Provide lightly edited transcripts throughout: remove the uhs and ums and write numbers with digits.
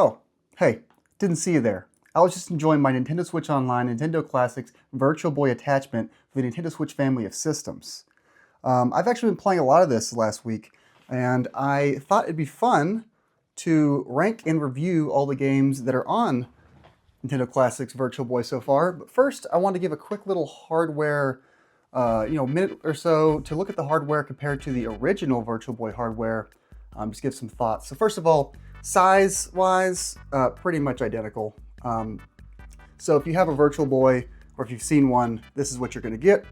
Oh, hey, didn't see you there. I was just enjoying my Nintendo Switch Online Nintendo Classics Virtual Boy attachment for the Nintendo Switch family of systems. I've actually been playing a lot of this last week, and I thought it'd be fun to rank and review all the games that are on Nintendo Classics Virtual Boy so far. But first, I want to give a quick little hardware, minute or so to look at the hardware compared to the original Virtual Boy hardware. Just give some thoughts. So first of all, size-wise, pretty much identical. So if you have a Virtual Boy, or if you've seen one, this is what you're going to get.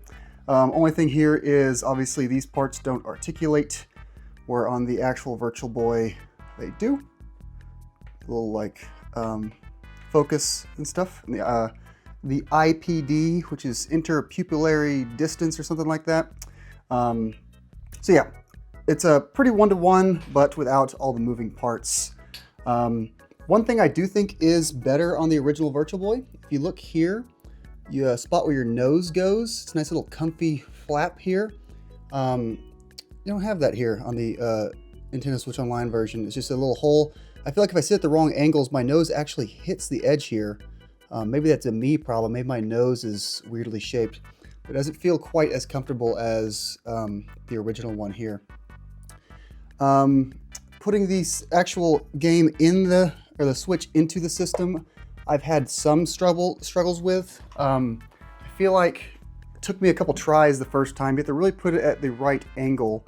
Only thing here is obviously these parts don't articulate, where on the actual Virtual Boy they do. A little like focus and stuff. And the IPD, which is interpupillary distance or something like that. So yeah, it's a pretty one-to-one, but without all the moving parts. One thing I do think is better on the original Virtual Boy, if you look here, you spot where your nose goes. It's a nice little comfy flap here. You don't have that here on the Nintendo Switch Online version. It's just a little hole. I feel like if I sit at the wrong angles, my nose actually hits the edge here. Maybe that's a me problem. Maybe my nose is weirdly shaped. It doesn't feel quite as comfortable as the original one here. Putting the actual game in the Switch into the system, I've had some struggles with. I feel like it took me a couple tries the first time. You have to really put it at the right angle.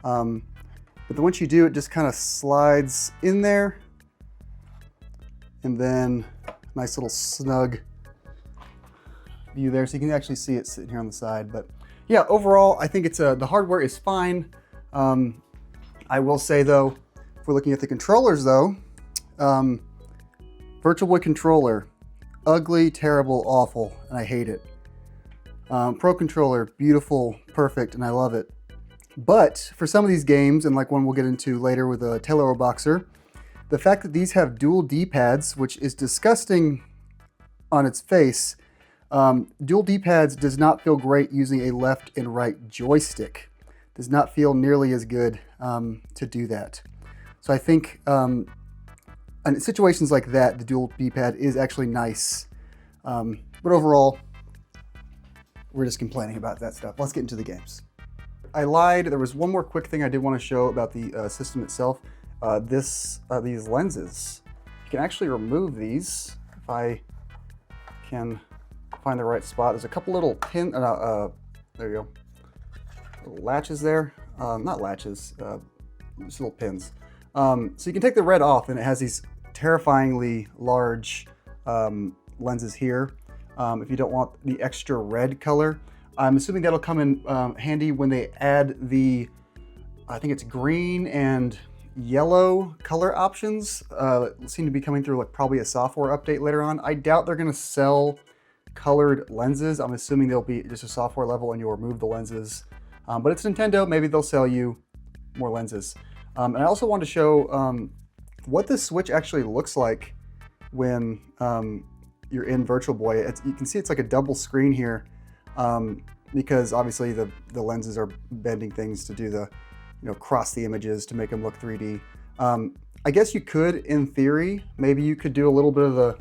But then once you do, it just kind of slides in there. And then nice little snug view there. So you can actually see it sitting here on the side. But yeah, overall, I think it's the hardware is fine. I will say though, if we're looking at the controllers though, Virtual Boy controller, ugly, terrible, awful, and I hate it. Pro controller, beautiful, perfect, and I love it. But for some of these games, and like one we'll get into later with a Teleroboxer, the fact that these have dual D-pads, which is disgusting on its face, dual D-pads does not feel great using a left and right joystick. Does not feel nearly as good to do that. So I think in situations like that, the dual D-pad is actually nice. But overall, we're just complaining about that stuff. Let's get into the games. I lied. There was one more quick thing I did want to show about the system itself. These lenses. You can actually remove these if I can find the right spot. There's a couple little there you go. Little latches there. Not latches, just little pins. So you can take the red off, and it has these terrifyingly large lenses here. If you don't want the extra red color, I'm assuming that'll come in handy when they add the, I think it's green and yellow color options. Seem to be coming through like probably a software update later on. I doubt they're going to sell colored lenses. I'm assuming they'll be just a software level and you'll remove the lenses. But it's Nintendo, maybe they'll sell you more lenses. And I also wanted to show what the Switch actually looks like when you're in Virtual Boy. You can see it's like a double screen here because obviously the lenses are bending things to do the, cross the images to make them look 3D. I guess you could, in theory, maybe you could do a little bit of the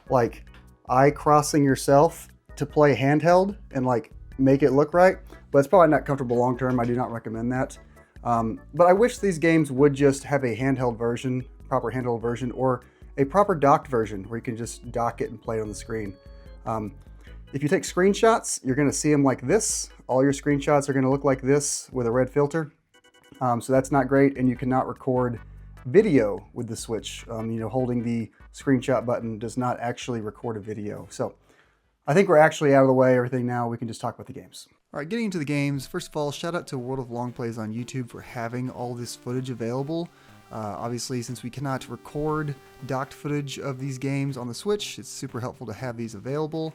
like eye crossing yourself to play handheld and like make it look right, but it's probably not comfortable long term. I do not recommend that. But I wish these games would just have a handheld version, proper handheld version, or a proper docked version where you can just dock it and play it on the screen. If you take screenshots, you're going to see them like this. All your screenshots are going to look like this with a red filter. So that's not great, and you cannot record video with the Switch. Holding the screenshot button does not actually record a video. So I think we're actually out of the way, everything now. We can just talk about the games. All right, getting into the games. First of all, shout out to World of Longplays on YouTube for having all this footage available. Obviously, since we cannot record docked footage of these games on the Switch, it's super helpful to have these available.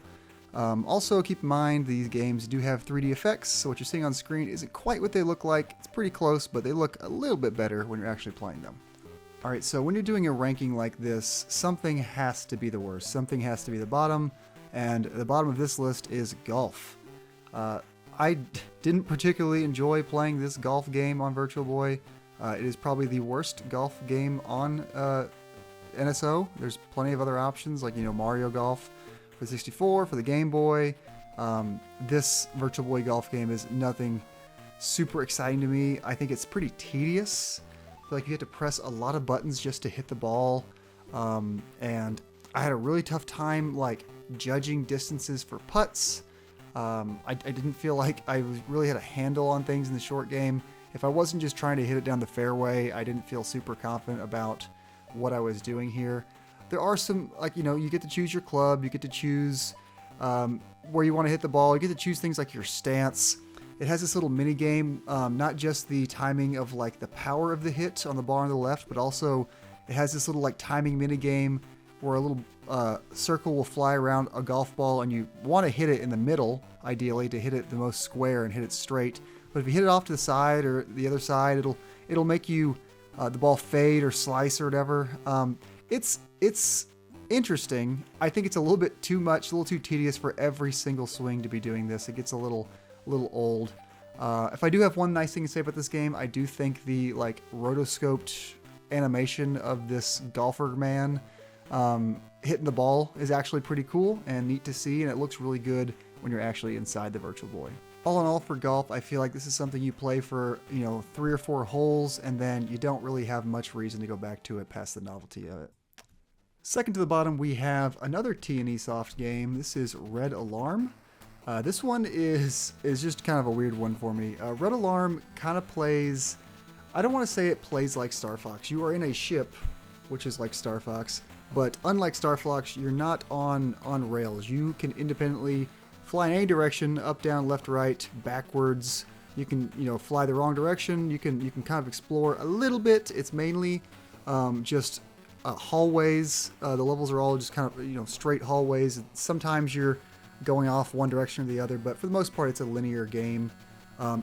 Also, keep in mind these games do have 3D effects, so what you're seeing on screen isn't quite what they look like. It's pretty close, but they look a little bit better when you're actually playing them. All right, so when you're doing a ranking like this, something has to be the worst. Something has to be the bottom, and the bottom of this list is golf. I didn't particularly enjoy playing this golf game on Virtual Boy. It is probably the worst golf game on NSO. There's plenty of other options like, you know, Mario Golf for the 64, for the Game Boy. This Virtual Boy golf game is nothing super exciting to me. I think it's pretty tedious. I feel like you have to press a lot of buttons just to hit the ball. And I had a really tough time like judging distances for putts. I didn't feel like I really had a handle on things in the short game. If I wasn't just trying to hit it down the fairway, I didn't feel super confident about what I was doing here. There are some, like, you know, you get to choose your club, you get to choose where you want to hit the ball, you get to choose things like your stance. It has this little mini game, not just the timing of like the power of the hit on the bar on the left, but also it has this little like timing mini game where a little circle will fly around a golf ball and you want to hit it in the middle, ideally, to hit it the most square and hit it straight. But if you hit it off to the side or the other side, it'll make you the ball fade or slice or whatever. It's interesting. I think it's a little bit too much, a little too tedious for every single swing to be doing this. It gets a little old. If I do have one nice thing to say about this game, I do think the like rotoscoped animation of this golfer man hitting the ball is actually pretty cool and neat to see, and it looks really good when you're actually inside the Virtual Boy. All in all, for golf, I feel like this is something you play for, you know, 3 or 4 holes, and then you don't really have much reason to go back to it past the novelty of it. Second to the bottom, we have another T&E Soft game. This is Red Alarm. This one is just kind of a weird one for me. Red Alarm kind of plays, I don't want to say it plays like Star Fox. You are in a ship, which is like Star Fox, but unlike Star Fox, you're not on rails. You can independently fly in any direction, up, down, left, right, backwards. You can, you know, fly the wrong direction. You can kind of explore a little bit. It's mainly just hallways. The levels are all just kind of, you know, straight hallways. Sometimes you're going off one direction or the other, but for the most part, it's a linear game.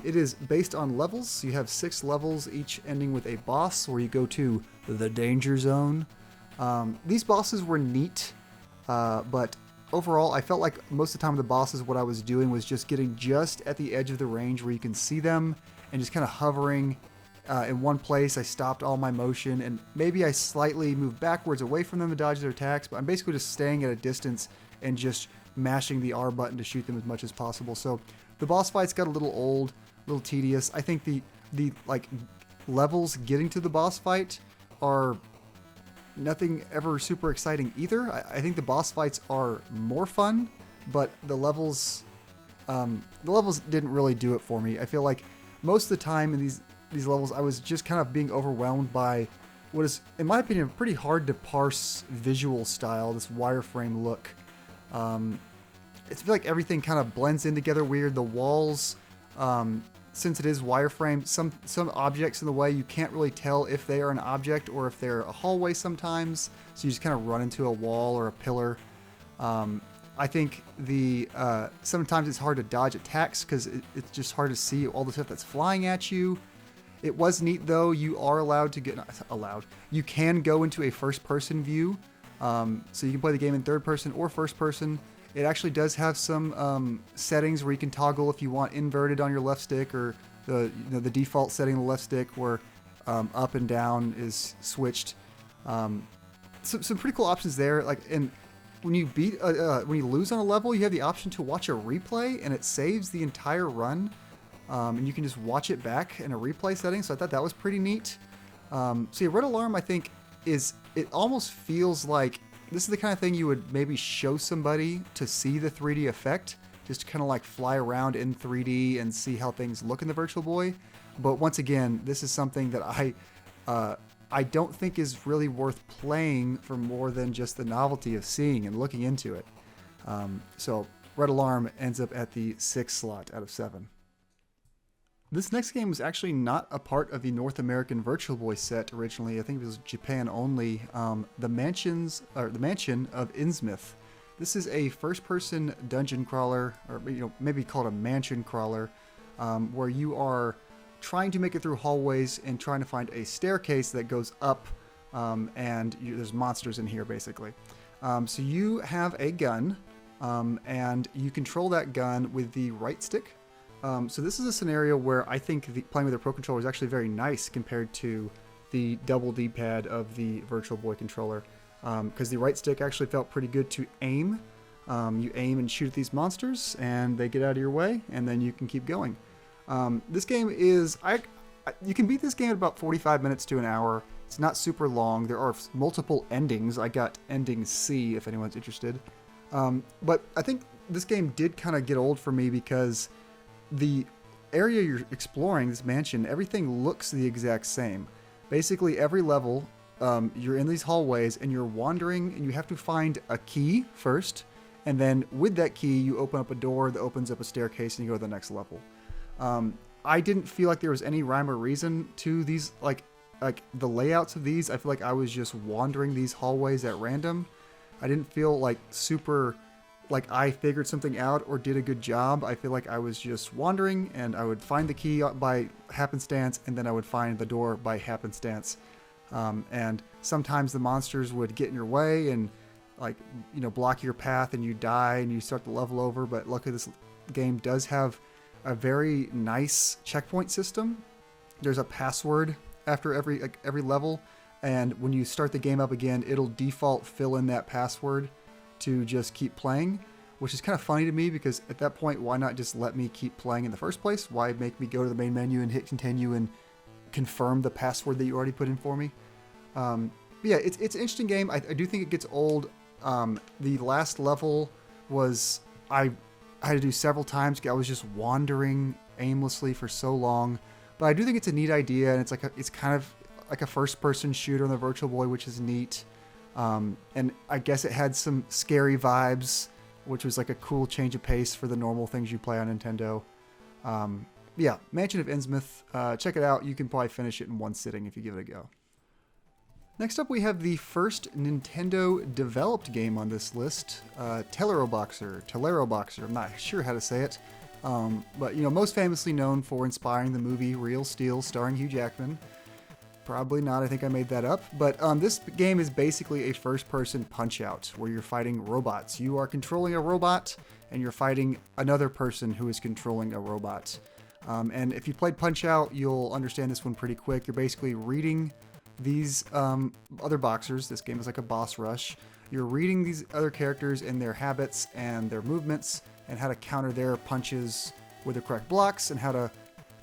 It is based on levels. You have 6 levels, each ending with a boss where you go to the danger zone. These bosses were neat, but overall, I felt like most of the time the bosses, what I was doing was just getting just at the edge of the range where you can see them and just kind of hovering in one place. I stopped all my motion and maybe I slightly moved backwards away from them to dodge their attacks, but I'm basically just staying at a distance and just mashing the R button to shoot them as much as possible. So the boss fights got a little old, a little tedious. I think the like levels getting to the boss fight are nothing ever super exciting either. I think the boss fights are more fun, but the levels didn't really do it for me. I feel like most of the time in these levels, I was just kind of being overwhelmed by what is, in my opinion, pretty hard to parse visual style, this wireframe look. I feel like everything kind of blends in together weird. The walls, since it is wireframe, some objects in the way, you can't really tell if they are an object or if they're a hallway sometimes. So you just kind of run into a wall or a pillar. I think sometimes it's hard to dodge attacks because it's just hard to see all the stuff that's flying at you. It was neat though. You are allowed to you can go into a first-person view. So you can play the game in third person or first person. It actually does have some settings where you can toggle if you want inverted on your left stick, or the default setting on the left stick where up and down is switched. Some pretty cool options there. Like, and when you lose on a level, you have the option to watch a replay, and it saves the entire run, and you can just watch it back in a replay setting. So I thought that was pretty neat. So yeah, Red Alarm, I think, it almost feels like this is the kind of thing you would maybe show somebody to see the 3D effect, just to kind of like fly around in 3D and see how things look in the Virtual Boy. But once again, this is something that I don't think is really worth playing for more than just the novelty of seeing and looking into it. So Red Alarm ends up at the 6th slot out of 7. This next game was actually not a part of the North American Virtual Boy set originally. I think it was Japan only. The Mansion of Innsmouth. This is a first-person dungeon crawler, or maybe called a mansion crawler, where you are trying to make it through hallways and trying to find a staircase that goes up, and there's monsters in here basically. So you have a gun, and you control that gun with the right stick. So this is a scenario where I think playing with a Pro Controller is actually very nice compared to the double D-pad of the Virtual Boy controller. because the right stick actually felt pretty good to aim. You aim and shoot at these monsters, and they get out of your way, and then you can keep going. This game is... you can beat this game at about 45 minutes to an hour. It's not super long. There are multiple endings. I got ending C, if anyone's interested. But I think this game did kind of get old for me because the area you're exploring, this mansion, everything looks the exact same. Basically, every level, you're in these hallways and you're wandering, and you have to find a key first, and then with that key, you open up a door that opens up a staircase and you go to the next level. I didn't feel like there was any rhyme or reason to these, like the layouts of these. I feel like I was just wandering these hallways at random. I didn't feel like super, like I figured something out or did a good job. I feel like I was just wandering, and I would find the key by happenstance, and then I would find the door by happenstance. And sometimes the monsters would get in your way and, like, you know, block your path, and you die and you start the level over. But luckily this game does have a very nice checkpoint system. There's a password after every level, and when you start the game up again, it'll default fill in that password to just keep playing, which is kind of funny to me because at that point, why not just let me keep playing in the first place? Why make me go to the main menu and hit continue and confirm the password that you already put in for me? But yeah, it's an interesting game. I do think it gets old. The last level was, I had to do several times. I was just wandering aimlessly for so long. But I do think it's a neat idea, and it's kind of like a first-person shooter on the Virtual Boy, which is neat. And I guess it had some scary vibes, which was like a cool change of pace for the normal things you play on Nintendo. Yeah, Mansion of Innsmouth. Check it out. You can probably finish it in one sitting if you give it a go. Next up, we have the first Nintendo-developed game on this list, Teleroboxer. I'm not sure how to say it, but you know, most famously known for inspiring the movie Real Steel, starring Hugh Jackman. Probably not. I think I made that up. But this game is basically a first-person Punch-Out where you're fighting robots. You are controlling a robot, and you're fighting another person who is controlling a robot. And if you played Punch-Out, you'll understand this one pretty quick. You're basically reading these other boxers. This game is like a boss rush. You're reading these other characters and their habits and their movements and how to counter their punches with the correct blocks and how to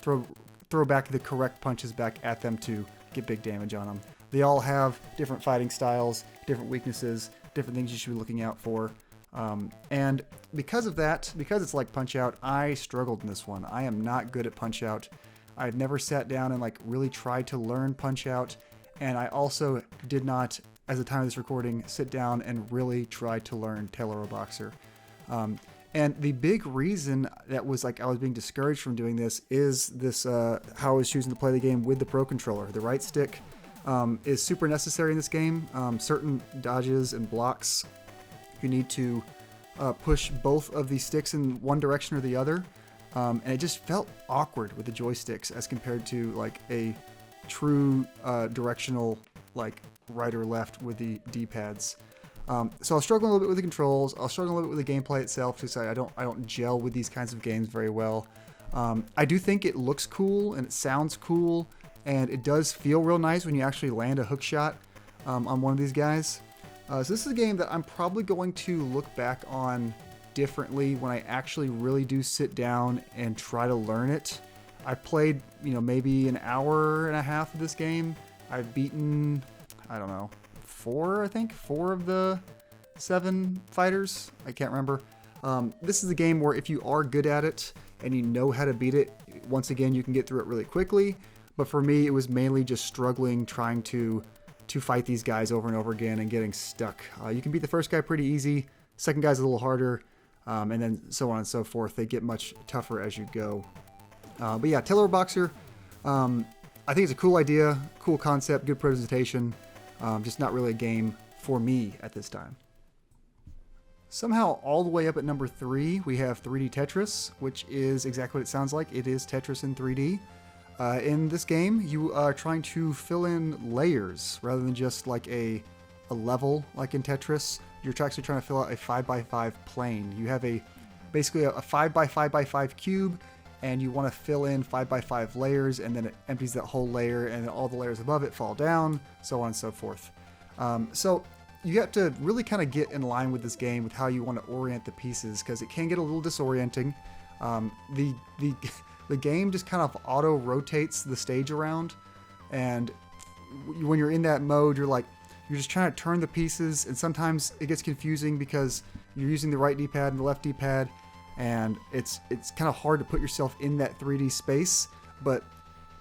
throw back the correct punches back at them to get big damage on them. They all have different fighting styles, different weaknesses, different things you should be looking out for. And because of that, because it's like Punch-Out, I struggled in this one. I am not good at Punch-Out. I've never sat down and like really tried to learn Punch-Out. And I also did not, at the time of this recording, sit down and really try to learn Teleroboxer. And the big reason that was like I was being discouraged from doing this is this how I was choosing to play the game with the Pro Controller. The right stick is super necessary in this game. Certain dodges and blocks, you need to push both of these sticks in one direction or the other. And it just felt awkward with the joysticks as compared to like a true directional, like right or left with the D-pads. So I'll struggle a little bit with the controls. I'll struggle a little bit with the gameplay itself because I don't gel with these kinds of games very well. I do think it looks cool and it sounds cool and it does feel real nice when you actually land a hook shot on one of these guys. So this is a game that I'm probably going to look back on differently when I actually really do sit down and try to learn it. I played, you know, maybe an hour and a half of this game. I've beaten, I don't know, four of the 7 fighters. I can't remember. This is a game where if you are good at it and you know how to beat it, once again, you can get through it really quickly. But for me, it was mainly just struggling, trying to fight these guys over and over again and getting stuck. You can beat the first guy pretty easy. Second guy's a little harder. And then so on and so forth. They get much tougher as you go. But yeah, Teleroboxer, I think it's a cool idea, cool concept, good presentation. Just not really a game for me at this time. Somehow, all the way up at number 3, we have 3D Tetris, which is exactly what it sounds like. It is Tetris in 3D. In this game, you are trying to fill in layers rather than just like a level like in Tetris. You're actually trying to fill out a 5x5 plane. You have basically a 5x5x5 cube, and you want to fill in 5x5 layers, and then it empties that whole layer, and then all the layers above it fall down, so on and so forth. So you have to really kind of get in line with this game with how you want to orient the pieces, because it can get a little disorienting. The game just kind of auto rotates the stage around, and when you're in that mode, you're just trying to turn the pieces, and sometimes it gets confusing because you're using the right D-pad and the left D-pad, and it's kind of hard to put yourself in that 3D space. But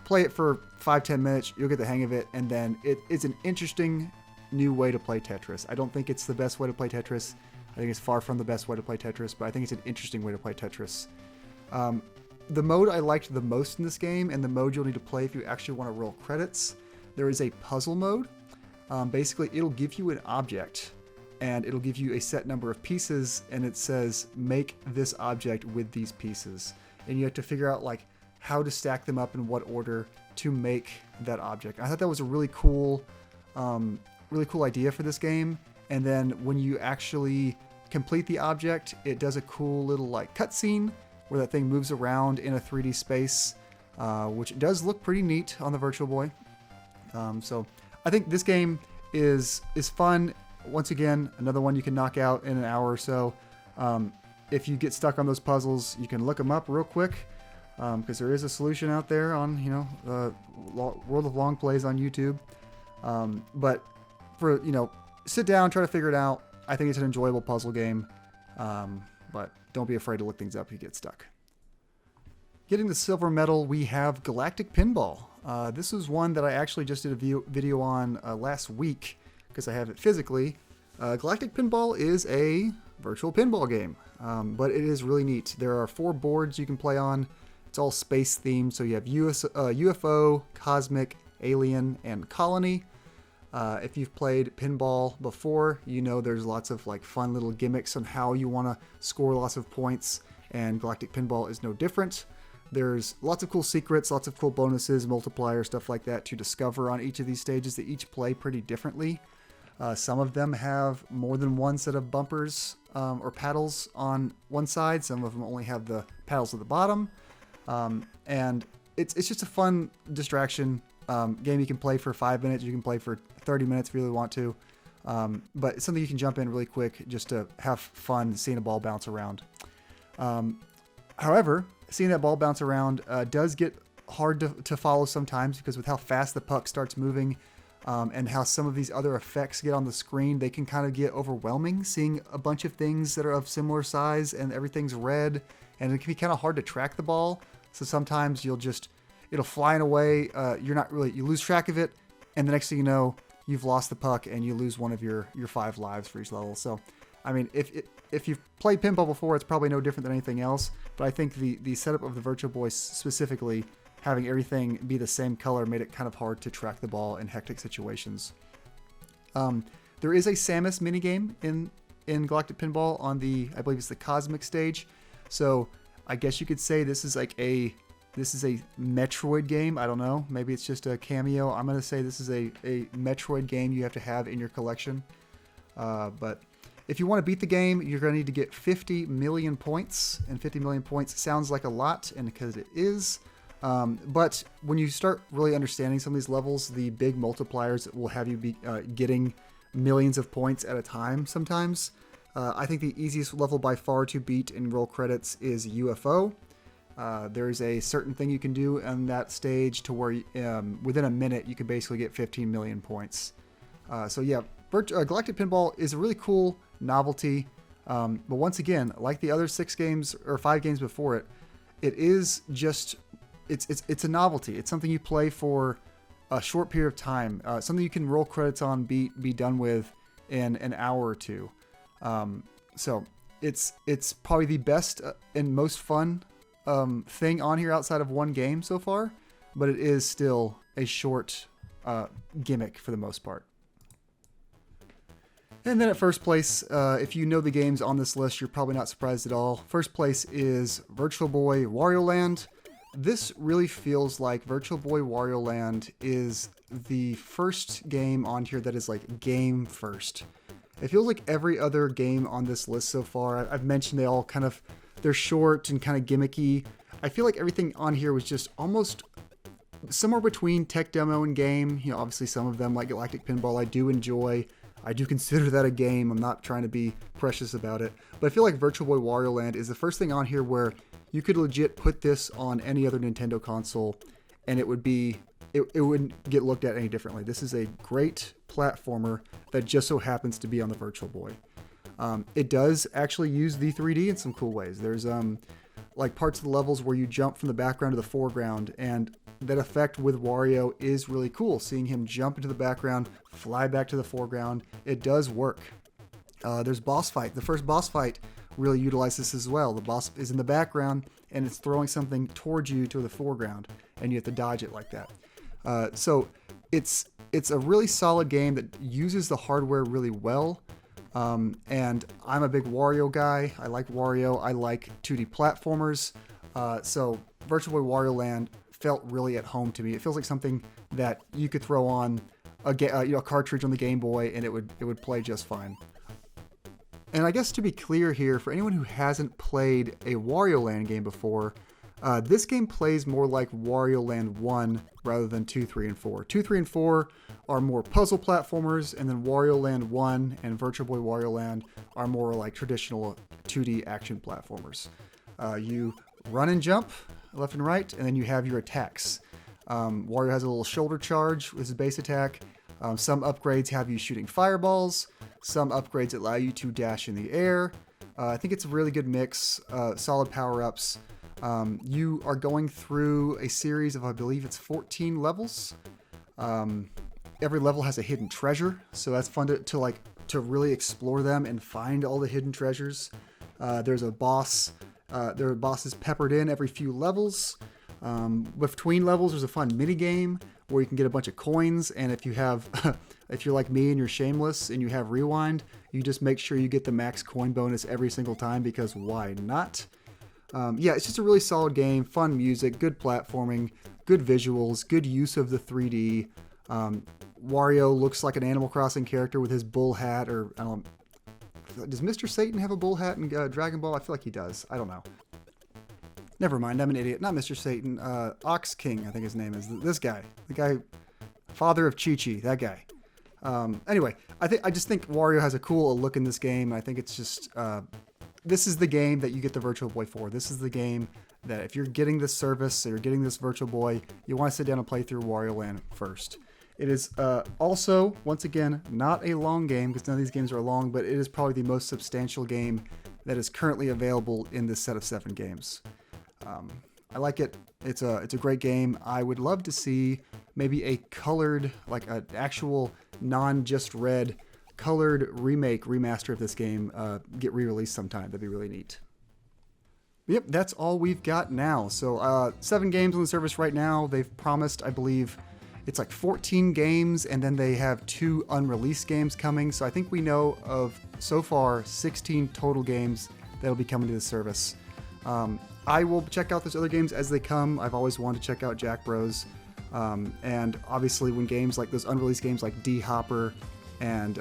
play it for 5-10 minutes, you'll get the hang of it, and then it's an interesting new way to play Tetris. I don't think it's the best way to play Tetris. I think it's far from the best way to play Tetris, but I think it's an interesting way to play Tetris. The mode I liked the most in this game, and the mode you'll need to play if you actually want to roll credits, there is a puzzle mode. Basically, it'll give you an object, and it'll give you a set number of pieces, and it says, make this object with these pieces. And you have to figure out like how to stack them up in what order to make that object. I thought that was a really cool idea for this game. And then when you actually complete the object, it does a cool little like cutscene where that thing moves around in a 3D space, which does look pretty neat on the Virtual Boy. So I think this game is fun. Once again, another one you can knock out in an hour or so. If you get stuck on those puzzles, you can look them up real quick, because there is a solution out there on World of Longplays on YouTube. But for sit down, try to figure it out. I think it's an enjoyable puzzle game, but don't be afraid to look things up if you get stuck. Getting the silver medal, we have Galactic Pinball. This is one that I actually just did a video on last week because I have it physically. Galactic Pinball is a virtual pinball game, but it is really neat. There are 4 boards you can play on. It's all space themed, so you have UFO, Cosmic, Alien, and Colony. If you've played pinball before, you know there's lots of like fun little gimmicks on how you want to score lots of points, and Galactic Pinball is no different. There's lots of cool secrets, lots of cool bonuses, multipliers, stuff like that to discover on each of these stages. They each play pretty differently. Some of them have more than one set of bumpers or paddles on one side. Some of them only have the paddles at the bottom. And it's just a fun distraction game you can play for 5 minutes. You can play for 30 minutes if you really want to. But it's something you can jump in really quick just to have fun seeing a ball bounce around. However, seeing that ball bounce around does get hard to follow sometimes, because with how fast the puck starts moving and how some of these other effects get on the screen, they can kind of get overwhelming, seeing a bunch of things that are of similar size and everything's red, and it can be kind of hard to track the ball. So sometimes it'll fly away, you lose track of it, and the next thing you know, you've lost the puck and you lose one of your 5 lives for each level. So, I mean, if you've played pinball before, it's probably no different than anything else, but I think the setup of the Virtual Boy specifically, having everything be the same color, made it kind of hard to track the ball in hectic situations. There is a Samus minigame in Galactic Pinball on I believe it's the Cosmic stage. So I guess you could say this is a Metroid game. I don't know. Maybe it's just a cameo. I'm going to say this is a Metroid game you have to have in your collection. But if you want to beat the game, you're going to need to get 50 million points. And 50 million points sounds like a lot, and because it is. But when you start really understanding some of these levels, the big multipliers will have you be getting millions of points at a time sometimes. I think the easiest level by far to beat in roll credits is UFO. There's a certain thing you can do on that stage to where within a minute you can basically get 15 million points. So yeah, Galactic Pinball is a really cool novelty. But once again, like the other 6 games or 5 games before it, it is just it's a novelty. It's something you play for a short period of time. Something you can roll credits on, be done with in an hour or two. So it's probably the best and most fun thing on here outside of one game so far, but it is still a short gimmick for the most part. And then at first place, if you know the games on this list, you're probably not surprised at all. First place is Virtual Boy Wario Land. This really feels like Virtual Boy Wario Land is the first game on here that is like game first. It feels like every other game on this list so far. I've mentioned they're short and kind of gimmicky. I feel like everything on here was just almost somewhere between tech demo and game. Obviously some of them like Galactic Pinball I do enjoy. I do consider that a game. I'm not trying to be precious about it. But I feel like Virtual Boy Wario Land is the first thing on here where you could legit put this on any other Nintendo console and it would be, it wouldn't get looked at any differently. This is a great platformer that just so happens to be on the Virtual Boy. It does actually use the 3D in some cool ways. There's like parts of the levels where you jump from the background to the foreground, and that effect with Wario is really cool. Seeing him jump into the background, fly back to the foreground, it does work. There's boss fight. The first boss fight really utilizes this as well. The boss is in the background and it's throwing something towards you to the foreground, and you have to dodge it like that. So it's a really solid game that uses the hardware really well. And I'm a big Wario guy. I like Wario. I like 2D platformers. So Virtual Boy Wario Land felt really at home to me. It feels like something that you could throw on a cartridge on the Game Boy and it would play just fine. And I guess to be clear here, for anyone who hasn't played a Wario Land game before, this game plays more like Wario Land 1 rather than 2, 3, and 4. 2, 3, and 4 are more puzzle platformers, and then Wario Land 1 and Virtual Boy Wario Land are more like traditional 2D action platformers. You run and jump left and right, and then you have your attacks. Wario has a little shoulder charge with his base attack. Some upgrades have you shooting fireballs. Some upgrades allow you to dash in the air. I think it's a really good mix, solid power-ups. You are going through a series of, I believe it's 14 levels. Every level has a hidden treasure, so that's fun to really explore them and find all the hidden treasures. There's a boss. There are bosses peppered in every few levels. Between levels, there's a fun mini game where you can get a bunch of coins, and if you have, if you're like me and you're shameless and you have rewind, you just make sure you get the max coin bonus every single time, because why not? Yeah, it's just a really solid game, fun music, good platforming, good visuals, good use of the 3D. Wario looks like an Animal Crossing character with his bull hat, or I don't know, does Mr. Satan have a bull hat in Dragon Ball? I feel like he does. I don't know. Never mind, I'm an idiot. Not Mr. Satan. Ox King, I think his name is. This guy. The guy, father of Chi-Chi, that guy. Anyway, I just think Wario has a cool look in this game. I think it's just, this is the game that you get the Virtual Boy for. This is the game that if you're getting this service or you're getting this Virtual Boy, you want to sit down and play through Wario Land first. It is also, once again, not a long game, because none of these games are long, but it is probably the most substantial game that is currently available in this set of 7 games. I like it. It's a great game. I would love to see maybe a colored, like an actual non-just red, colored remaster of this game get re-released sometime. That'd be really neat. Yep, that's all we've got now. So 7 games on the service right now. They've promised, I believe, it's like 14 games, and then they have 2 unreleased games coming. So I think we know of, so far, 16 total games that'll be coming to the service. I will check out those other games as they come. I've always wanted to check out Jack Bros. And obviously when games like those unreleased games like D-Hopper and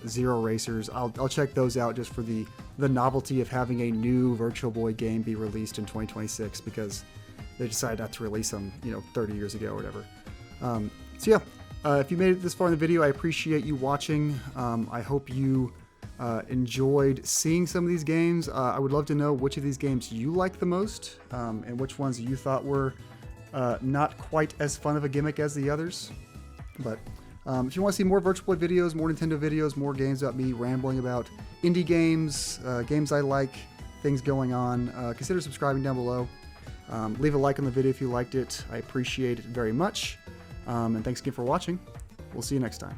Zero Racers, I'll check those out just for the novelty of having a new Virtual Boy game be released in 2026, because they decided not to release them, 30 years ago or whatever. So yeah, if you made it this far in the video, I appreciate you watching. I hope you enjoyed seeing some of these games. I would love to know which of these games you like the most, and which ones you thought were not quite as fun of a gimmick as the others. But if you want to see more Virtual Boy videos, more Nintendo videos, more games about me rambling about indie games, games I like, things going on, consider subscribing down below. Leave a like on the video if you liked it. I appreciate it very much. And thanks again for watching. We'll see you next time.